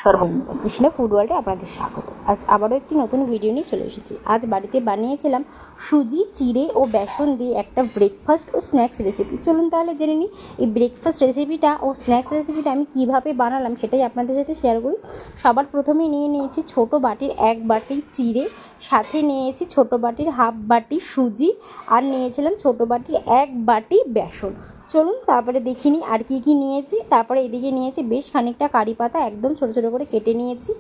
নমস্কার বন্ধুরা, কৃষ্ণা ফুড ওয়ার্ল্ডে আপনাদের স্বাগত। আজ আবারও একটি নতুন ভিডিও নিয়ে চলে এসেছি। আজ বাড়িতে বানিয়েছিলাম সুজি, চিড়ে ও বেসন দিয়ে একটা ব্রেকফাস্ট ও স্ন্যাক্স রেসিপি। চলুন তাহলে জেনে নিই এই ব্রেকফাস্ট রেসিপিটা ও স্ন্যাক্স রেসিপিটা আমি কীভাবে বানালাম সেটাই আপনাদের সাথে শেয়ার করি। সবার প্রথমেই নিয়েছি ছোটো বাটির 1 বাটি চিড়ে, সাথে নিয়েছি ছোটো বাটির হাফ বাটি সুজি, আর নিয়েছিলাম ছোটো বাটির 1 বাটি বেসন। চলুন তারপরে দেখি নিই আর কি নিয়েছি। তারপরে এদিকে নিয়েছি বেশ খানিকটা কারি পাতা, একদম ছোটো ছোটো করে কেটে নিয়েছি,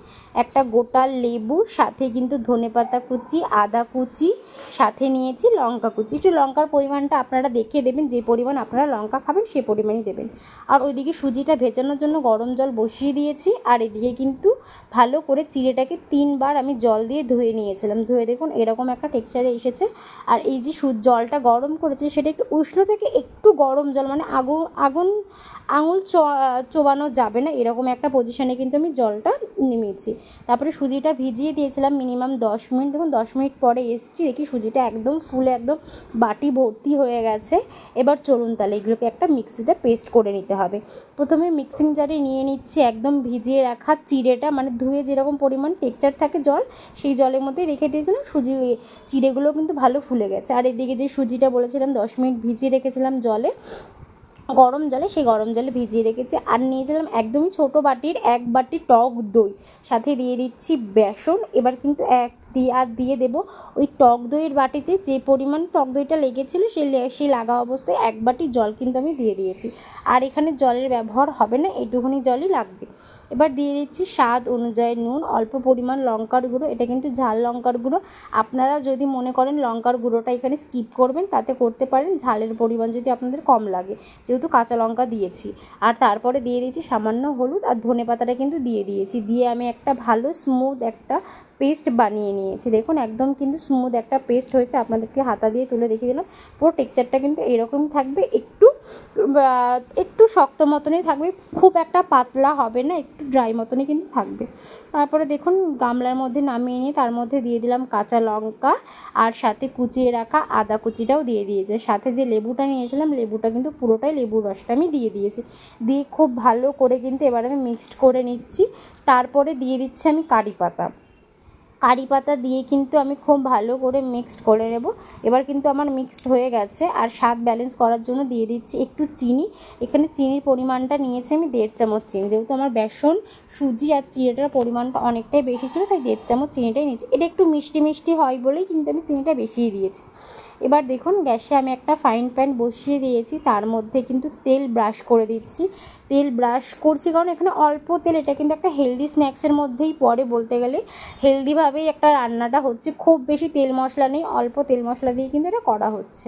একটা গোটা লেবু, সাথে কিন্তু ধনেপাতা কুচি, আদা কুচি, সাথে নিয়েছি লঙ্কা কুচি। একটু লঙ্কার পরিমাণটা আপনারা দেখে দেবেন, যে পরিমাণ আপনারা লঙ্কা খাবেন সেই পরিমাণই দেবেন। আর ওইদিকে সুজিটা ভেজানোর জন্য গরম জল বসিয়ে দিয়েছি। আর এদিকে কিন্তু ভালো করে চিড়েটাকে 3 বার আমি জল দিয়ে ধুয়ে নিয়েছিলাম। ধুয়ে দেখুন এরকম একটা টেক্সচারে এসেছে। আর এই যে জলটা গরম করেছে সেটা একটু উষ্ণ থেকে একটু গরম জল, মানে আঙুল চোবানো যাবে না এরকম একটা পজিশানে কিন্তু আমি জলটা নেমেছি। তারপরে সুজিটা ভিজিয়ে দিয়েছিলাম মিনিমাম 10 মিনিট। দেখুন 10 মিনিট পরে এসেছি, দেখি সুজিটা একদম ফুলে একদম বাটি ভর্তি হয়ে গেছে। এবার চলুন তাহলে এগুলোকে একটা মিক্সিতে পেস্ট করে নিতে হবে। প্রথমে মিক্সিং জারে নিয়ে নিচ্ছি একদম ভিজিয়ে রাখা চিড়েটা, মানে ধুয়ে যেরকম পরিমাণ টেক্সচার থাকে জল, সেই জলের মধ্যে রেখে দিয়েছিলাম। চিড়েগুলো কিন্তু ভালো ফুলে গেছে। আর এদিকে যে সুজিটা বলেছিলাম 10 মিনিট ভিজিয়ে রেখেছিলাম গরম জলে, সেই গরম জলে ভিজিয়ে রেখেছি। আর নিয়েছিলাম একদমই ছোটো বাটির 1 বাটি টক দই, সাথে দিয়ে দিচ্ছি বেসন। এবার কিন্তু দিয়ে দেবো ওই টক দইয়ের বাটিতে যে পরিমাণ টক দইটা লেগেছিলো সেই লাগা অবস্থায় 1 বাটি জল কিন্তু আমি দিয়ে দিয়েছি। আর এখানে জলের ব্যবহার হবে না, এইটুকুনি জলই লাগবে। এবার দিয়ে দিচ্ছি স্বাদ অনুযায়ী নুন, অল্প পরিমাণ লঙ্কার গুঁড়ো, এটা কিন্তু ঝাল লঙ্কার গুঁড়ো। আপনারা যদি মনে করেন লঙ্কার গুঁড়োটা এখানে স্কিপ করবেন তাতে করতে পারেন, ঝালের পরিমাণ যদি আপনাদের কম লাগে, যেহেতু কাঁচা লঙ্কা দিয়েছি। আর তারপরে দিয়ে দিয়েছি সামান্য হলুদ, আর ধনেপাতাটা কিন্তু দিয়ে দিয়েছি। দিয়ে আমি একটা ভালো স্মুথ একটা পেস্ট বানিয়ে নিয়েছি। দেখুন একদম কিন্তু স্মুথ একটা পেস্ট হয়েছে, আপনাদেরকে হাতা দিয়ে তুলে দেখিয়ে দিলাম। পুরো টেক্সচারটা কিন্তু এরকম থাকবে, একটু শক্ত মতনই থাকবে, খুব একটা পাতলা হবে না, একটু ড্রাই মতনই কিন্তু থাকবে। তারপরে দেখুন গামলার মধ্যে নামিয়ে নিয়ে তার মধ্যে দিয়ে দিলাম কাঁচা লঙ্কা, আর সাথে কুচিয়ে রাখা আদা কুচিটাও দিয়ে দিয়েছে। সাথে যে লেবুটা নিয়েছিলাম, লেবুটা কিন্তু পুরোটাই লেবুর রসটা আমি দিয়ে দিয়েছি। দিয়ে খুব ভালো করে কিন্তু এবার আমি মিক্সড করে নিচ্ছি। তারপরে দিয়ে দিচ্ছি আমি কারি পাতা দিয়ে কিন্তু আমি খুব ভালো করে মিক্সড করে নেব। এবার কিন্তু আমার মিক্সড হয়ে গেছে। আর স্বাদ ব্যালেন্স করার জন্য দিয়ে দিচ্ছি একটু চিনি। এখানে চিনির পরিমাণটা নিয়েছি আমি 1.5 চামচ চিনি, যেহেতু আমার বেসন, সুজি আর চিড়েটার পরিমাণটা অনেকটাই বেশি ছিল, তাই 1.5 চামচ চিনিটাই নিয়েছি। এটা একটু মিষ্টি মিষ্টি হয় বলেই কিন্তু আমি চিনিটা বেশিই দিয়েছি। এবার দেখুন গ্যাসে আমি একটা ফ্রাইং প্যান বসিয়ে দিয়েছি, তার মধ্যে কিন্তু তেল ব্রাশ করে দিচ্ছি। তেল ব্রাশ করছি কারণ এখানে অল্প তেল, এটা কিন্তু একটা হেলদি স্ন্যাক্সের মধ্যেই পড়ে, বলতে গেলে হেলদিভাবেই একটা রান্নাটা হচ্ছে, খুব বেশি তেল মশলা নেই, অল্প তেল মশলা দিয়ে কিন্তু এটা করা হচ্ছে।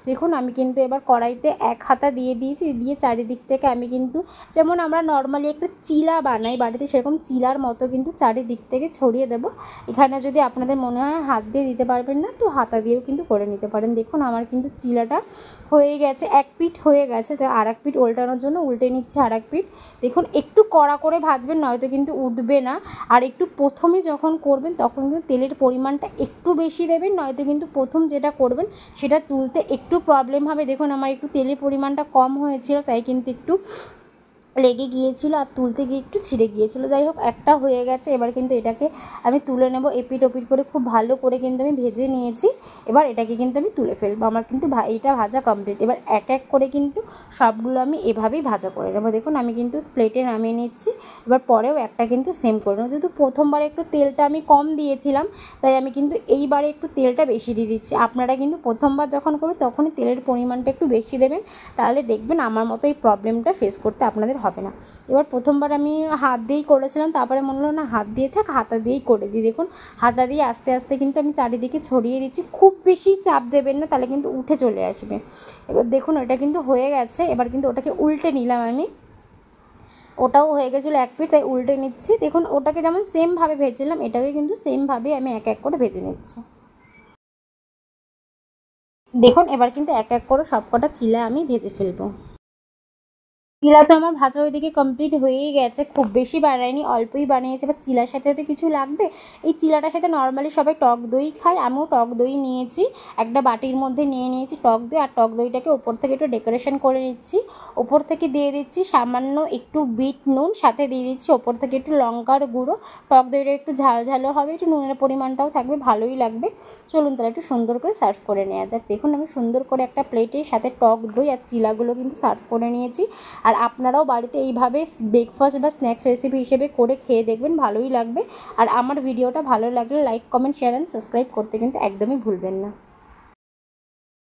দেখুন আমি কিন্তু এবার কড়াইতে 1 হাতা দিয়ে দিয়েছি, দিয়ে চারিদিক থেকে আমি কিন্তু, যেমন আমরা নর্মালি একটা চিলা বানাই বাড়িতে, সেরকম চিলার মতো কিন্তু চারিদিক থেকে ছড়িয়ে দেবো। এখানে যদি আপনাদের মনে হয় হাত দিয়ে দিতে পারবেন না, তো হাতা দিয়েও কিন্তু করে নিতে পারেন। দেখুন আমার কিন্তু চিলাটা হয়ে গেছে, 1 পিঠ হয়ে গেছে, তো আর 1 পিঠ উল্টানোর জন্য উল্টে নিচ্ছে আর 1 পিঠ। দেখুন একটু কড়া করে ভাজবেন, নয়তো কিন্তু উঠবে না। আর একটু প্রথমে যখন করবেন তখন কিন্তু তেলের পরিমাণটা একটু বেশি দেবেন, নয়তো কিন্তু প্রথম যেটা করবেন সেটা তুলতে একটু প্রবলেম হবে। দেখুন আমার একটু তেলের পরিমাণটা কম হয়েছিল, তাই কিন্তু একটু লেগে গিয়েছিল, আর তুলতে গিয়ে একটু ছিঁড়ে গিয়েছিল। যাই হোক একটা হয়ে গেছে। এবার কিন্তু এটাকে আমি তুলে নেব, এপিট ওপিট করে খুব ভালো করে কিন্তু আমি ভেজে নিয়েছি। এবার এটাকে কিন্তু আমি তুলে ফেলবো। আমার কিন্তু এইটা ভাজা কমপ্লিট। এবার এক এক করে কিন্তু সবগুলো আমি এভাবেই ভাজা করে নেবো। দেখুন আমি কিন্তু প্লেটে নামিয়ে নিচ্ছি। এবার পরেও একটা কিন্তু সেম করে নেবো। যেহেতু প্রথমবারে একটু তেলটা আমি কম দিয়েছিলাম, তাই আমি কিন্তু এইবারে একটু তেলটা বেশি দিয়ে দিচ্ছি। আপনারা কিন্তু প্রথমবার যখন করবেন তখনই তেলের পরিমাণটা একটু বেশি দেবেন, তাহলে দেখবেন আমার মতো এই প্রবলেমটা ফেস করতে আপনাদের হবে না। এবার প্রথমবার আমি হাত দিয়েই করেছিলাম, তারপরে মনে হলো না হাত দিয়ে থাক, হাতা দিয়েই করে দিই। দেখুন হাতা দিয়ে আস্তে আস্তে কিন্তু আমি চারিদিকে ছড়িয়ে দিচ্ছি, খুব বেশি চাপ দেবেন না, তাহলে কিন্তু উঠে চলে আসবে। এবার দেখুন এটা কিন্তু হয়ে গেছে। এবার কিন্তু ওটাকে উল্টে নিলাম আমি, ওটাও হয়ে গেছিলো 1 পিঠ, তাই উল্টে নিচ্ছি। দেখুন ওটাকে যেমন সেমভাবে ভেজেছিলাম, এটাকে কিন্তু সেমভাবে আমি এক এক করে ভেজে নিচ্ছি। দেখুন এবার কিন্তু এক এক করে সবকটা চিলা আমি ভেজে ফেলবো। চিলা তো আমার ভাজা ওইদিকে কমপ্লিট হয়েই গেছে, খুব বেশি বানাইনি, অল্পই বানিয়েছে। এবার চিলার সাথে তো কিছু লাগবে, এই চিলাটার সাথে নর্মালি সবাই টক দই খায়, আমিও টক দই নিয়েছি, একটা বাটির মধ্যে নিয়ে নিয়েছি টক দই। আর টক দইটাকে ওপর থেকে একটু ডেকোরেশন করে নিচ্ছি। ওপর থেকে দিয়ে দিচ্ছি সামান্য একটু বিট নুন, সাথে দিয়ে দিচ্ছি ওপর থেকে একটু লঙ্কার গুঁড়ো। টক দইটা একটু ঝাল ঝালও হবে, একটু নুনের পরিমাণটাও থাকবে, ভালোই লাগবে। চলুন তাহলে একটু সুন্দর করে সার্ভ করে নেওয়া যাক। দেখুন আমি সুন্দর করে একটা প্লেটের সাথে টক দই আর চিলাগুলো কিন্তু সার্ভ করে নিয়েছি। আর আপনারাও বাড়িতে এইভাবে ব্রেকফাস্ট বা স্ন্যাক্স রেসিপি হিসেবে করে খেয়ে দেখবেন, ভালোই লাগবে। আর আমার ভিডিওটা ভালো লাগলে like, comment, share and subscribe করতে কিন্তু একদমই ভুলবেন না।